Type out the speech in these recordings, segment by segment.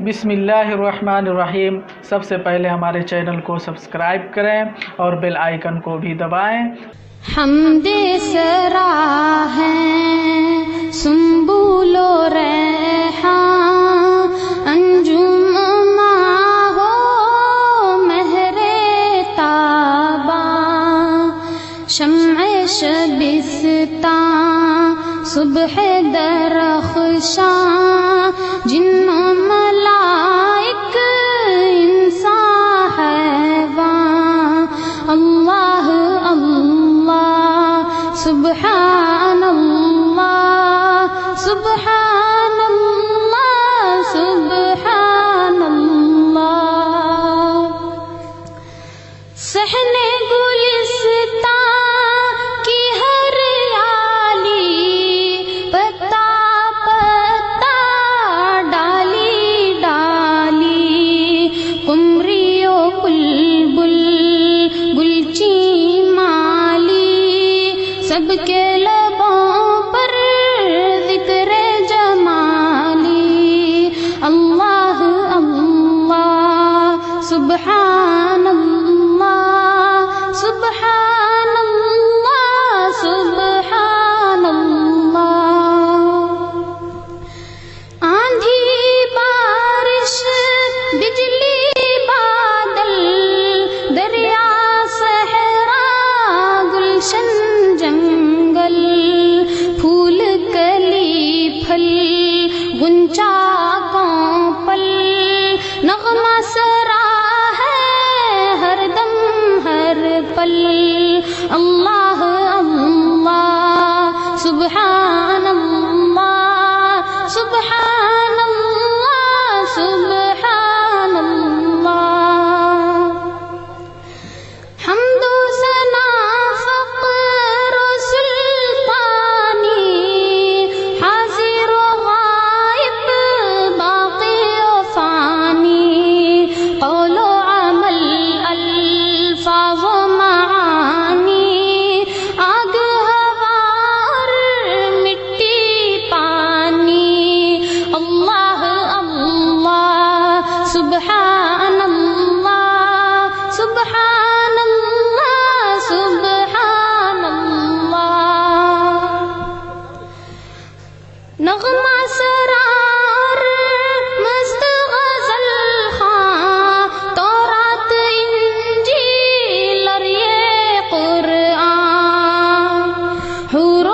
بسم اللہ الرحمن الرحیم۔ سب سے پہلے ہمارے چینل کو سبسکرائب کریں اور بیل آئیکن کو بھی دبائیں۔ حمد سرا ہیں سنبول و ریحان، انجم ماہ و مہر تاباں، شمع شبستاں صبح درخشاں، جن ملائک انسان حیوان، اللہ اللہ سبحان اللہ سبحان اللہ سبحان اللہ۔ صحن گلستاں کی ہریالی، پتا پتا ڈالی ڈالی، قمری و بلبل گلچی مالی، سب کے لبوں پر ذکر جمالی، اللہ اللہ سبحان اللہ سبحان اللہ سبحان اللہ۔ آندھی بارش بجلی بادل، دریا صحرا گلشن جنگل، پھول کلی پھل غنچہ کونپل، نغمہ سرا ہے ہر دم ہر پل، اللہ اللہ سبحان اللہ سبحان اللہ سبحان اللہ۔ حمد و ثنا فقر و سلطانی، حاضر و غائب باقی و فانی، قول و عمل الفاظ و معانی، آگ ہوا اور مٹی پانی، اللہ اللہ سبحان اللہ سبحان اللہ سبحان اللہ۔ نغمہ سرار مست غزل خواں، تورات انجیل اور یہ قرآن، حور و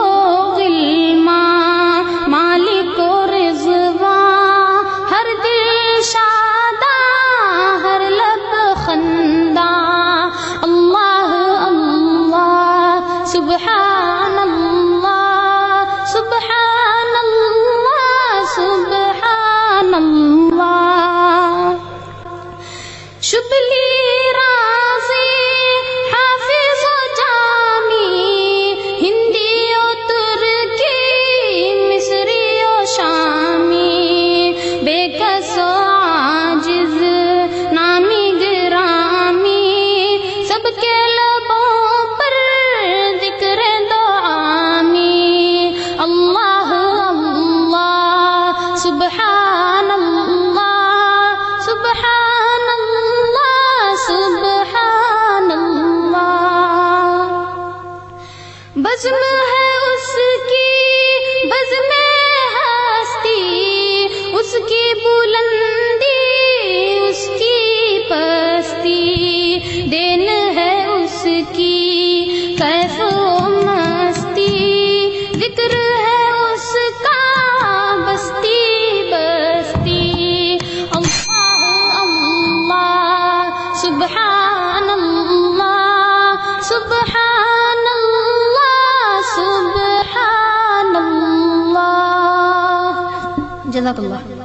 غلمان مالک و رضوان، ہر دل شاداں ہر لب خنداں، اللہ اللہ سبحان اللہ سبحان اللہ سبحان اللہ۔ شبلی رازی حافظ و جامی، ہندی و ترکی مصری و شامی، بے کس و عاجز نامی گرامی، سب کے لبوں پر ذکر دعامی، اللہ اللہ سبحان اللہ سبحان اللہ سبحان اللہ۔ بزم ہے اس کی بزم ہستی، اس کی بلندی اس کی پستی، دین ہے اس کی کیف و مستی، ذکر ہے اس کا بستی بستی، اللہ اللہ سبحان اللہ سبحان اللہ سبحان اللہ۔ جزاک اللہ۔